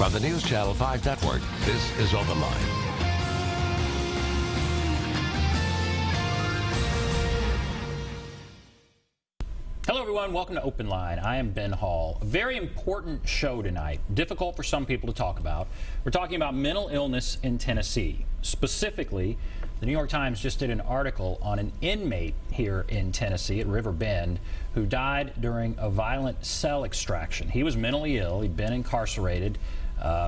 From the News Channel 5 Network, this is OpenLine. Hello everyone, welcome to OpenLine. I am Ben Hall. A very important show tonight, difficult for some people to talk about. We're talking about mental illness in Tennessee. Specifically, the New York Times just did an article on an inmate here in Tennessee at River Bend who died during a violent cell extraction. He was mentally ill, he'd been incarcerated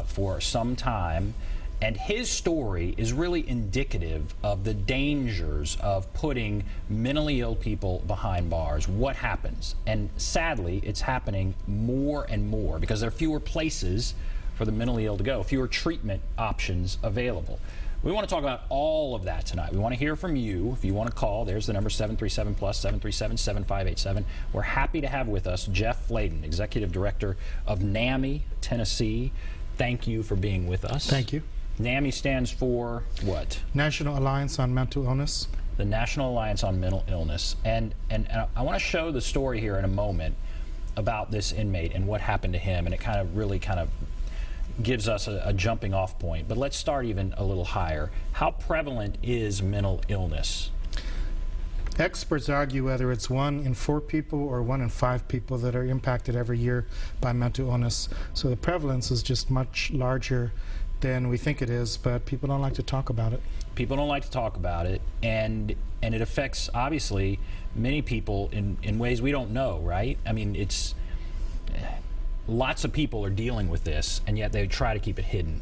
for some time, and his story is really indicative of the dangers of putting mentally ill people behind bars. What happens? And sadly, it's happening more and more because there are fewer places for the mentally ill to go, fewer treatment options available. We want to talk about all of that tonight. We want to hear from you. If you want to call, there's the number 737 plus 737 7587. We're happy to have with us Jeff Flayden, Executive Director of NAMI, Tennessee. Thank you for being with us. Thank you. NAMI stands for what? National Alliance on Mental Illness. The National Alliance on Mental Illness. And I want to show the story here in a moment about this inmate and what happened to him, and it really gives us a jumping off point. But let's start even a little higher. How prevalent is mental illness? Experts argue whether it's 1 in 4 people or 1 in 5 people that are impacted every year by mental illness. So the prevalence is just much larger than we think it is, but people don't like to talk about it. People don't like to talk about it, and it affects, obviously, many people in ways we don't know, right? I mean, it's lots of people are dealing with this, and yet they try to keep it hidden.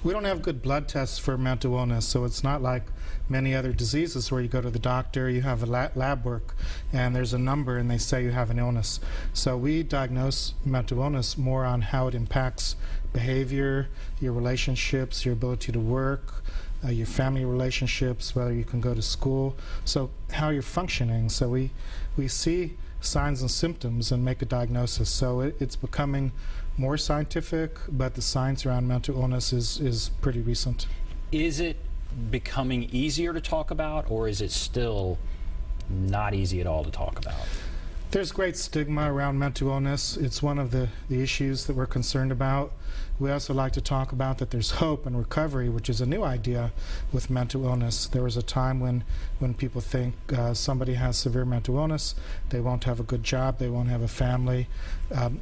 We don't have good blood tests for mental illness, so it's not like many other diseases where you go to the doctor, you have a lab work, and there's a number, and they say you have an illness. So we diagnose mental illness more on how it impacts behavior, your relationships, your ability to work, your family relationships, whether you can go to school, so how you're functioning. So we see signs and symptoms and make a diagnosis. So it's becoming more scientific, but the science around mental illness is pretty recent. Is it becoming easier to talk about, or is it still not easy at all to talk about? There's great stigma around mental illness. It's one of the issues that we're concerned about. We also like to talk about that there's hope and recovery, which is a new idea with mental illness. There was a time when people think somebody has severe mental illness, they won't have a good job, they won't have a family.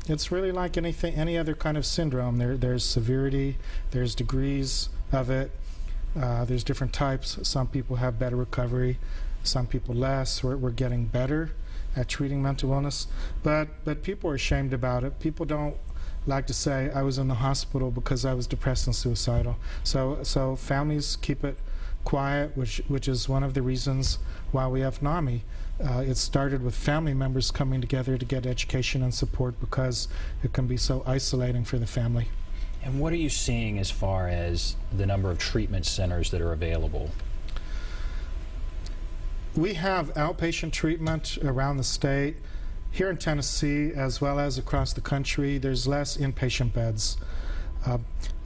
It's really like any other kind of syndrome. There's severity, there's degrees of it, there's different types. Some people have better recovery, some people less. We're getting better at treating mental illness, but people are ashamed about it. People don't like to say, I was in the hospital because I was depressed and suicidal. So families keep it quiet, which is one of the reasons why we have NAMI. It started with family members coming together to get education and support because it can be so isolating for the family. And what are you seeing as far as the number of treatment centers that are available? We have outpatient treatment around the state. Here in Tennessee, as well as across the country, there's less inpatient beds.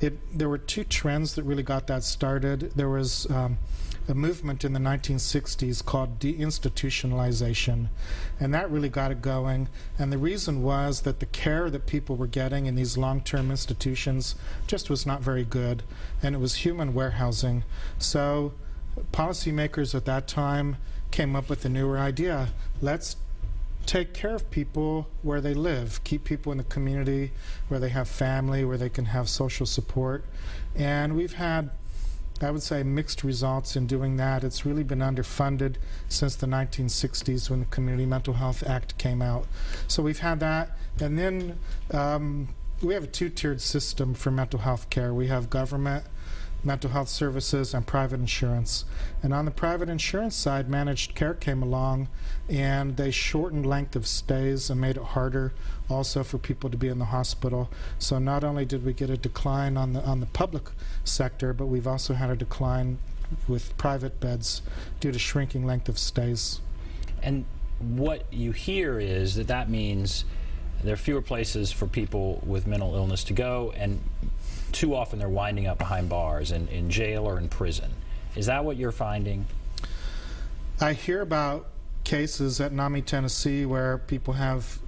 There were 2 trends that really got that started. There was a movement in the 1960s called deinstitutionalization, and that really got it going. And the reason was that the care that people were getting in these long-term institutions just was not very good, and it was human warehousing. So policymakers at that time came up with a newer idea. Let's take care of people where they live, keep people in the community where they have family, where they can have social support. And we've had, I would say, mixed results in doing that. It's really been underfunded since the 1960s when the Community Mental Health Act came out. So we've had that. And then we have a 2-tiered system for mental health care. We have government mental health services and private insurance. And on the private insurance side, managed care came along, and they shortened length of stays and made it harder also for people to be in the hospital. So not only did we get a decline on the public sector, but we've also had a decline with private beds due to shrinking length of stays. And what you hear is that means there are fewer places for people with mental illness to go, and too often they're winding up behind bars in jail or in prison. Is that what you're finding? I hear about cases at NAMI, Tennessee, where people have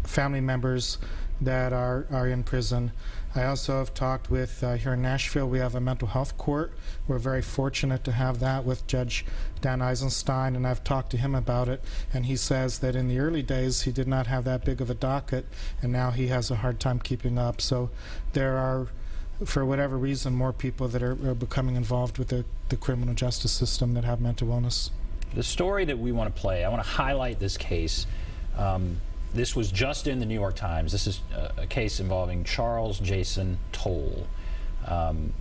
family members that are in prison. I also have talked with, here in Nashville, we have a mental health court. We're very fortunate to have that with Judge Dan Eisenstein, and I've talked to him about it, and he says that in the early days he did not have that big of a docket, and now he has a hard time keeping up. So there are, for whatever reason, more people that are becoming involved with the criminal justice system that have mental illness. The story that we want to play, I want to highlight this case. This was just in the New York Times. This is a case involving Charles Jason Toll,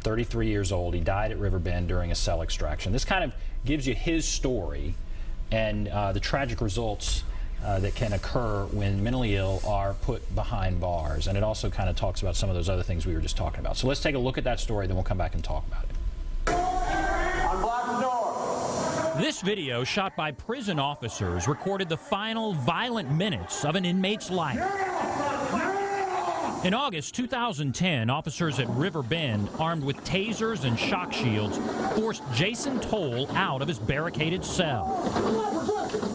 33 years old. He died at Riverbend during a cell extraction. This kind of gives you his story and the tragic results that can occur when mentally ill are put behind bars. And it also kind of talks about some of those other things we were just talking about. So let's take a look at that story, then we'll come back and talk about it. Unblock the door. This video, shot by prison officers, recorded the final violent minutes of an inmate's life. In August 2010, officers at Riverbend, armed with tasers and shock shields, forced Jason Toll out of his barricaded cell.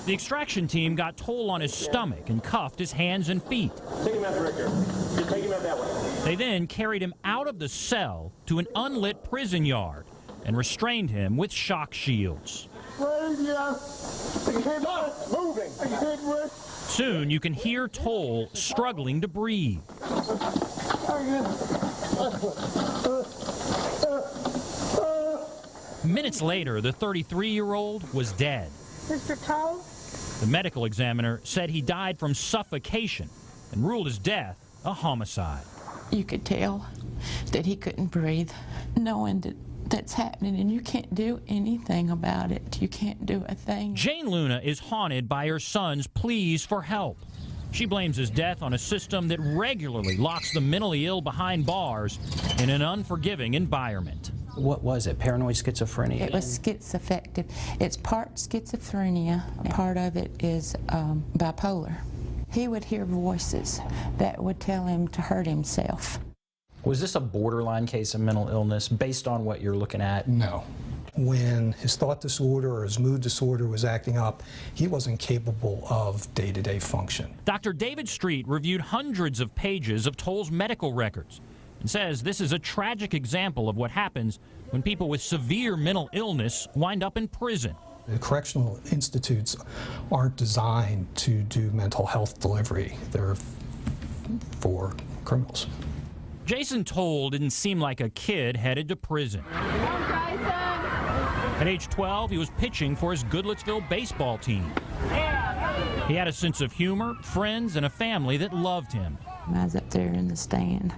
The extraction team got Toll on his stomach and cuffed his hands and feet. Take him out the Ricker. Just take him out that way. They then carried him out of the cell to an unlit prison yard and restrained him with shock shields. Soon you can hear Toll struggling to breathe. Minutes later, the 33-year-old was dead. Mr. Toll? The medical examiner said he died from suffocation and ruled his death a homicide. You could tell that he couldn't breathe, knowing that that's happening, and you can't do anything about it. You can't do a thing. Jane Luna is haunted by her son's pleas for help. She blames his death on a system that regularly locks the mentally ill behind bars in an unforgiving environment. What was it? Paranoid schizophrenia? It was schizoaffective. It's part schizophrenia. Part of it is bipolar. He would hear voices that would tell him to hurt himself. Was this a borderline case of mental illness based on what you're looking at? No. When his thought disorder or his mood disorder was acting up, he wasn't capable of day-to-day function. Dr. David Street reviewed hundreds of pages of Toll's medical records and says this is a tragic example of what happens when people with severe mental illness wind up in prison. The correctional institutes aren't designed to do mental health delivery. They're for criminals. Jason Toll didn't seem like a kid headed to prison. At age 12, he was pitching for his Goodlettsville baseball team. He had a sense of humor, friends, and a family that loved him. I was up there in the stand,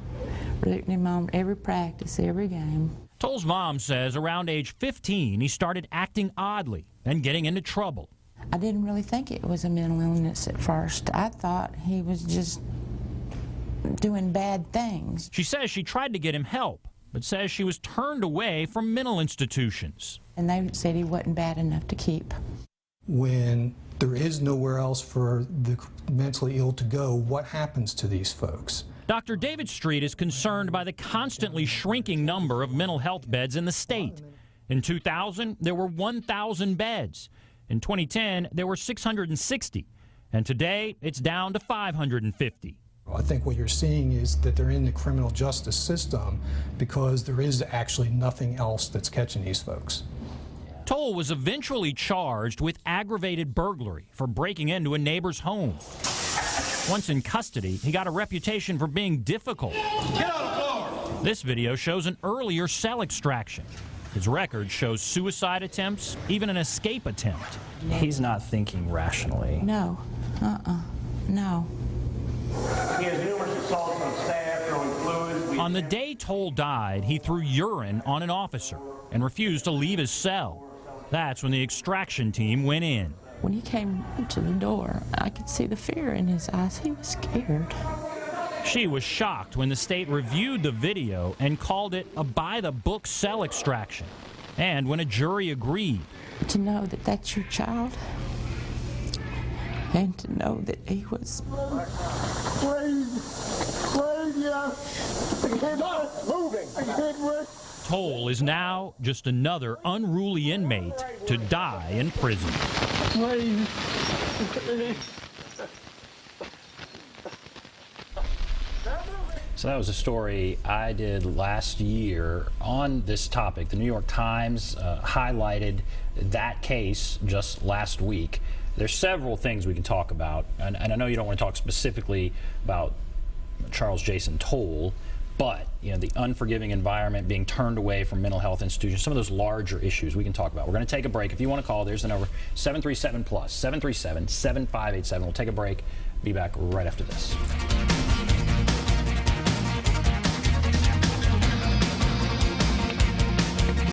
rooting him on every practice, every game. Toll's mom says around age 15, he started acting oddly and getting into trouble. I didn't really think it was a mental illness at first. I thought he was just doing bad things. She says she tried to get him help, but says she was turned away from mental institutions. And they said he wasn't bad enough to keep. When there is nowhere else for the mentally ill to go, what happens to these folks? Dr. David Street is concerned by the constantly shrinking number of mental health beds in the state. In 2000, there were 1,000 beds. In 2010, there were 660. And today, it's down to 550. I think what you're seeing is that they're in the criminal justice system because there is actually nothing else that's catching these folks. Toll was eventually charged with aggravated burglary for breaking into a neighbor's home. Once in custody, he got a reputation for being difficult. Get on the floor! This video shows an earlier cell extraction. His record shows suicide attempts, even an escape attempt. He's not thinking rationally. No, no. He has numerous assaults on staff, throwing fluids. On the day Toll died, he threw urine on an officer and refused to leave his cell. That's when the extraction team went in. When he came to the door, I could see the fear in his eyes. He was scared. She was shocked when the state reviewed the video and called it a by-the-book cell extraction. And when a jury agreed. To know that that's your child, and to know that he was... Toll is now just another unruly inmate to die in prison. So that was a story I did last year on this topic. The New York Times highlighted that case just last week. There's several things we can talk about, and I know you don't want to talk specifically about Charles Jason Toll, but the unforgiving environment, being turned away from mental health institutions, some of those larger issues we can talk about. We're going to take a break. If you want to call, there's the number, 737+, 737-7587. We'll take a break. Be back right after this.